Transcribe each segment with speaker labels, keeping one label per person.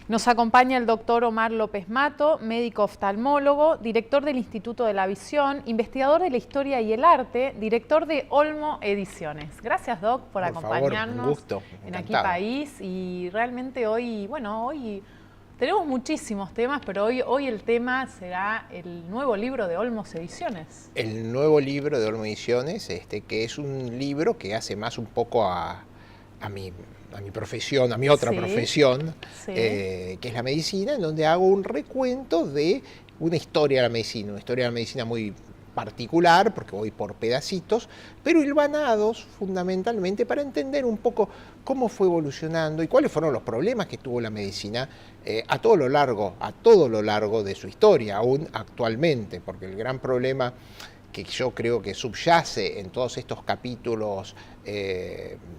Speaker 1: Nos acompaña el doctor Omar López Mato, médico oftalmólogo, director del Instituto de la Visión, investigador de la historia y el arte, director de Olmo Ediciones. Gracias, Doc, por acompañarnos.
Speaker 2: Favor, un gusto,
Speaker 1: en Aquí
Speaker 2: encantado.
Speaker 1: País. Y realmente hoy tenemos muchísimos temas, pero hoy el tema será el nuevo libro de Olmo Ediciones.
Speaker 2: El nuevo libro de Olmo Ediciones, que es un libro que hace más un poco a mi profesión, a mi otra profesión, que es la medicina, en donde hago un recuento de una historia de la medicina muy particular, porque voy por pedacitos, pero hilvanados fundamentalmente para entender un poco cómo fue evolucionando y cuáles fueron los problemas que tuvo la medicina a todo lo largo de su historia, aún actualmente, porque el gran problema que yo creo que subyace en todos estos capítulos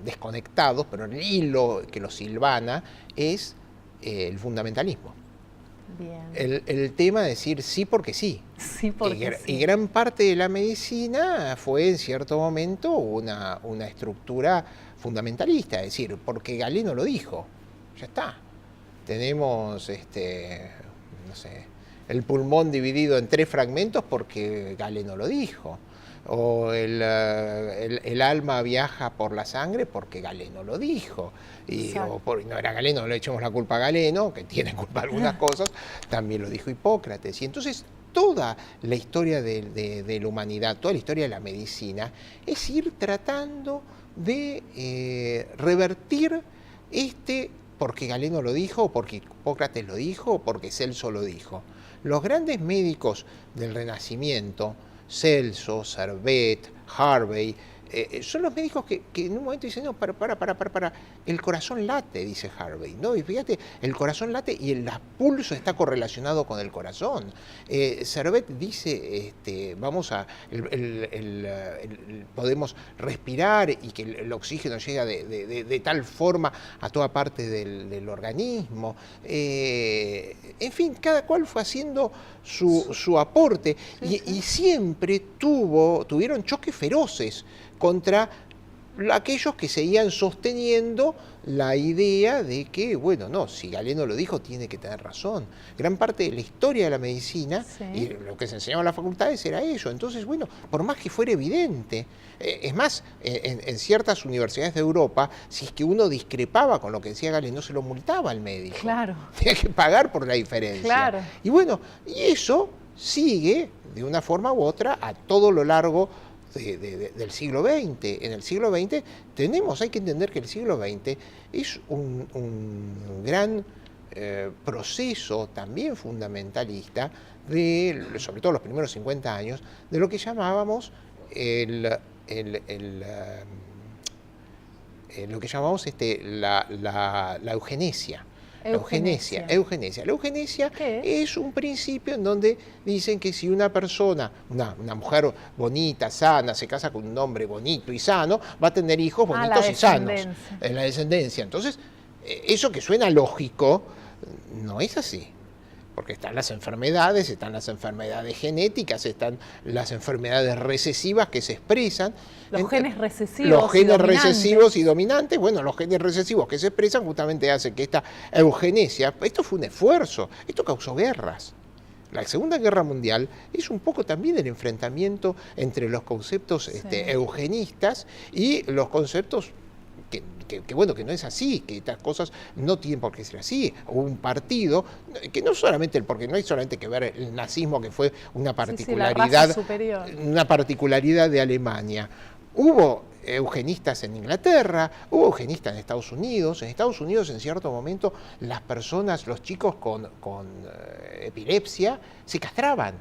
Speaker 2: desconectados, pero el hilo que los hilvana es el fundamentalismo.
Speaker 1: Bien.
Speaker 2: El tema de decir sí porque sí.
Speaker 1: Sí porque sí.
Speaker 2: Y gran parte de la medicina fue en cierto momento una estructura fundamentalista, es decir, porque Galeno lo dijo, ya está. Tenemos, no sé, el pulmón dividido en 3 fragmentos porque Galeno lo dijo. O el alma viaja por la sangre porque Galeno lo dijo. No era Galeno, no le echemos la culpa a Galeno, que tiene culpa de algunas cosas, también lo dijo Hipócrates. Y entonces toda la historia de la humanidad, toda la historia de la medicina, es ir tratando de revertir porque Galeno lo dijo, o porque Hipócrates lo dijo, o porque Celso lo dijo. Los grandes médicos del Renacimiento, Celso, Servet, Harvey, son los médicos que en un momento dicen, no, para, el corazón late, dice Harvey, ¿no? Y fíjate, el corazón late y el pulso está correlacionado con el corazón. Servet dice, podemos respirar y que el oxígeno llega de tal forma a toda parte del organismo. En fin, cada cual fue haciendo su aporte y siempre tuvieron choques feroces contra aquellos que seguían sosteniendo la idea de que, bueno, no, si Galeno lo dijo, tiene que tener razón. Gran parte de la historia de la medicina y lo que se enseñaba en las facultades era eso. Entonces, bueno, por más que fuera evidente, es más, en ciertas universidades de Europa, si es que uno discrepaba con lo que decía Galeno, se lo multaba al médico.
Speaker 1: Claro.
Speaker 2: Tenía que pagar por la diferencia.
Speaker 1: Claro.
Speaker 2: Y bueno, y eso sigue de una forma u otra a todo lo largo del siglo XX. En el siglo XX hay que entender que el siglo XX es un gran proceso también fundamentalista, sobre todo los primeros 50 años, de lo que llamábamos la eugenesia. La eugenesia es un principio en donde dicen que si una persona, una mujer bonita, sana, se casa con un hombre bonito y sano, va a tener hijos bonitos y sanos en la descendencia. Entonces, eso que suena lógico, no es así. Porque están las enfermedades genéticas, están las enfermedades recesivas que se expresan.
Speaker 1: Los genes recesivos.
Speaker 2: Los genes recesivos y dominantes. Bueno, los genes recesivos que se expresan justamente hacen que esta eugenesia, esto fue un esfuerzo, esto causó guerras. La Segunda Guerra Mundial es un poco también el enfrentamiento entre los conceptos eugenistas y los conceptos que no es así, que estas cosas no tienen por qué ser así. Hubo un partido, que no solamente, porque no hay solamente que ver el nazismo, que fue una particularidad de Alemania. Hubo eugenistas en Inglaterra, hubo eugenistas en Estados Unidos. En Estados Unidos, en cierto momento, las personas, los chicos con epilepsia, se castraban.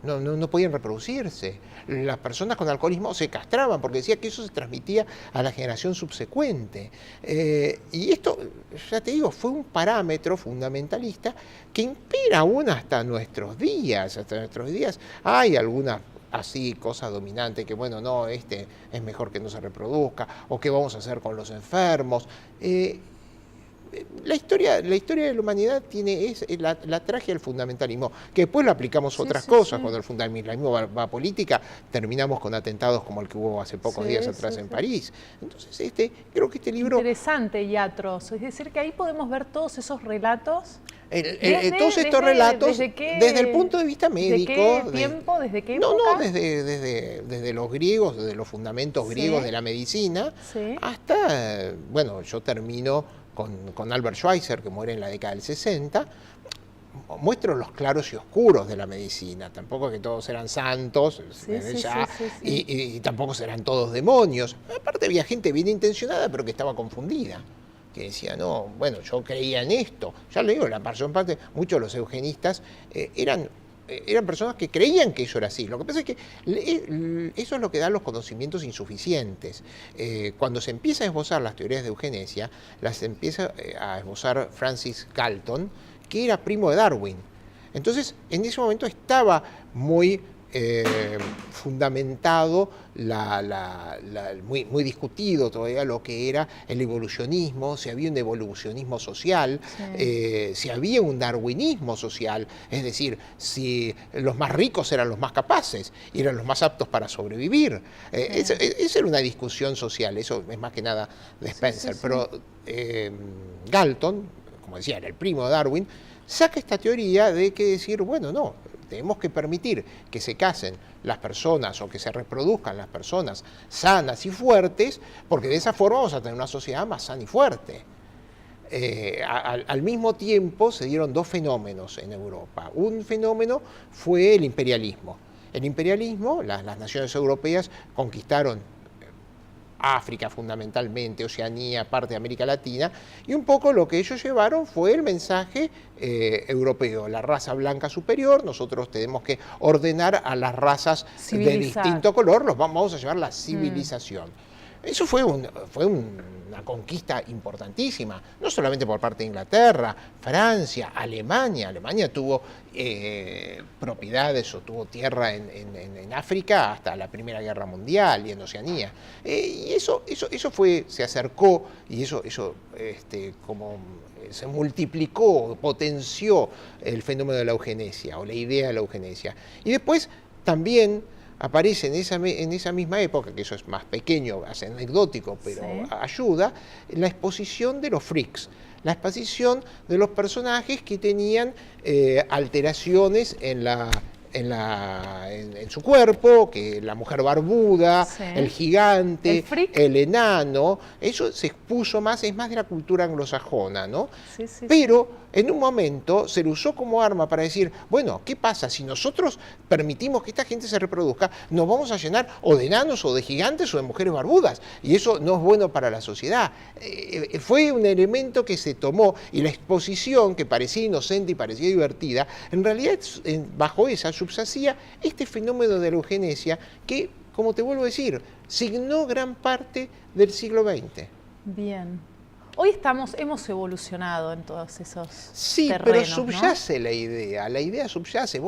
Speaker 2: No podían reproducirse. Las personas con alcoholismo se castraban porque decía que eso se transmitía a la generación subsecuente. Y esto, ya te digo, fue un parámetro fundamentalista que impera aún hasta nuestros días. Hay algunas así cosas dominantes que, bueno, no, es mejor que no se reproduzca, o qué vamos a hacer con los enfermos. la historia de la humanidad tiene la tragedia del fundamentalismo, que después lo aplicamos a otras cosas. Cuando el fundamentalismo va a política, terminamos con atentados como el que hubo hace pocos días atrás en París. Entonces, creo que este libro...
Speaker 1: Interesante y atroz. Es decir, que ahí podemos ver todos esos relatos.
Speaker 2: Todos estos relatos, desde el punto de vista médico.
Speaker 1: ¿Desde qué tiempo? ¿Desde qué época?
Speaker 2: No, desde los griegos, desde los fundamentos griegos de la medicina, hasta, bueno, yo termino con Albert Schweitzer, que muere en la década del 60, muestro los claros y oscuros de la medicina. Tampoco que todos eran santos, y tampoco serán todos demonios. Aparte había gente bien intencionada, pero que estaba confundida, que decía, no, bueno, yo creía en esto. Ya le digo, la mayor parte, muchos de los eugenistas eran personas que creían que eso era así. Lo que pasa es que eso es lo que da los conocimientos insuficientes. Cuando se empieza a esbozar las teorías de eugenesia, las empieza a esbozar Francis Galton, que era primo de Darwin. Entonces, en ese momento estaba muy fundamentado, muy discutido todavía lo que era el evolucionismo, si había un evolucionismo social, si había un darwinismo social, es decir, si los más ricos eran los más capaces y eran los más aptos para sobrevivir. Esa era una discusión social, eso es más que nada de Spencer, pero Galton, como decía, era el primo de Darwin, saca esta teoría de que decir, bueno, no, tenemos que permitir que se casen las personas o que se reproduzcan las personas sanas y fuertes, porque de esa forma vamos a tener una sociedad más sana y fuerte. Al mismo tiempo se dieron dos fenómenos en Europa. Un fenómeno fue el imperialismo. El imperialismo, las naciones europeas conquistaron África fundamentalmente, Oceanía, parte de América Latina, y un poco lo que ellos llevaron fue el mensaje europeo, la raza blanca superior, nosotros tenemos que ordenar a las razas de distinto color, los vamos a llevar la civilización. Eso fue una conquista importantísima, no solamente por parte de Inglaterra, Francia, Alemania. Alemania tuvo propiedades o tuvo tierra en África hasta la Primera Guerra Mundial y en Oceanía. Y eso se acercó y eso como se multiplicó, potenció el fenómeno de la eugenesia o la idea de la eugenesia. Y después también aparece en esa misma época, que eso es más pequeño, es anecdótico, pero ayuda, la exposición de los freaks, la exposición de los personajes que tenían alteraciones en su cuerpo, que la mujer barbuda, el gigante, el enano, eso se expuso más, es más de la cultura anglosajona, ¿no? Pero en un momento se lo usó como arma para decir, bueno, ¿qué pasa? Si nosotros permitimos que esta gente se reproduzca, nos vamos a llenar o de enanos o de gigantes o de mujeres barbudas, y eso no es bueno para la sociedad. Fue un elemento que se tomó, y la exposición, que parecía inocente y parecía divertida, en realidad bajo esa subsacía este fenómeno de la eugenesia que, como te vuelvo a decir, signó gran parte del siglo XX.
Speaker 1: Bien. Hoy hemos evolucionado en todos esos terrenos,
Speaker 2: pero subyace, ¿no? La idea subyace.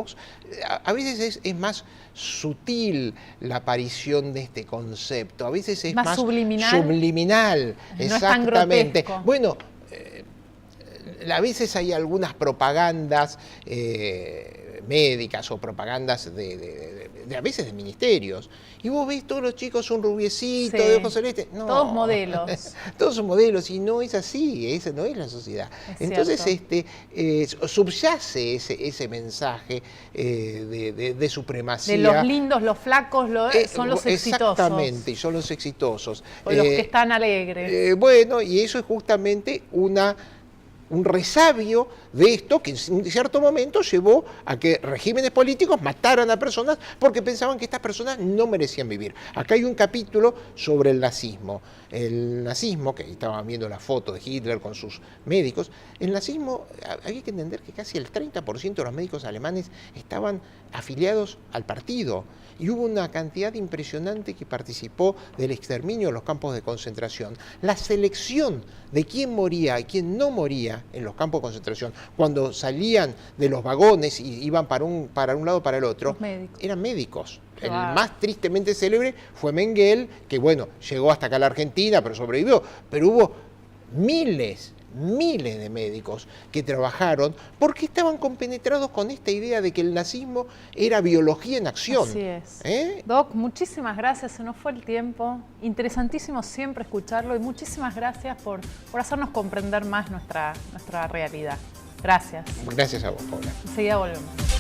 Speaker 2: A veces es más sutil la aparición de este concepto, a veces es más subliminal,
Speaker 1: no
Speaker 2: exactamente.
Speaker 1: Es tan grotesco.
Speaker 2: Bueno, a veces hay algunas propagandas médicas o propagandas a veces de ministerios, y vos ves todos los chicos son rubiecitos, de ojos celestes. No,
Speaker 1: todos modelos.
Speaker 2: Todos son modelos, y no es así, esa no es la sociedad. Entonces subyace ese mensaje de supremacía.
Speaker 1: De los lindos, los flacos, son los exitosos.
Speaker 2: Exactamente, y son los exitosos.
Speaker 1: O los que están alegres.
Speaker 2: Bueno, y eso es justamente un resabio de esto que en cierto momento llevó a que regímenes políticos mataran a personas porque pensaban que estas personas no merecían vivir. Acá hay un capítulo sobre el nazismo. El nazismo, que estaban viendo la foto de Hitler con sus médicos, el nazismo, hay que entender que casi el 30% de los médicos alemanes estaban afiliados al partido. Y hubo una cantidad impresionante que participó del exterminio de los campos de concentración. La selección de quién moría y quién no moría en los campos de concentración, cuando salían de los vagones y iban para un lado o para el otro, eran médicos. El más tristemente célebre fue Mengele, que bueno, llegó hasta acá a la Argentina, pero sobrevivió. Pero hubo miles miles de médicos que trabajaron porque estaban compenetrados con esta idea de que el nazismo era biología en acción.
Speaker 1: Así es. Doc, muchísimas gracias, se nos fue el tiempo. Interesantísimo siempre escucharlo y muchísimas gracias por hacernos comprender más nuestra realidad. Gracias.
Speaker 2: Gracias a vos, Paula.
Speaker 1: Enseguida volvemos.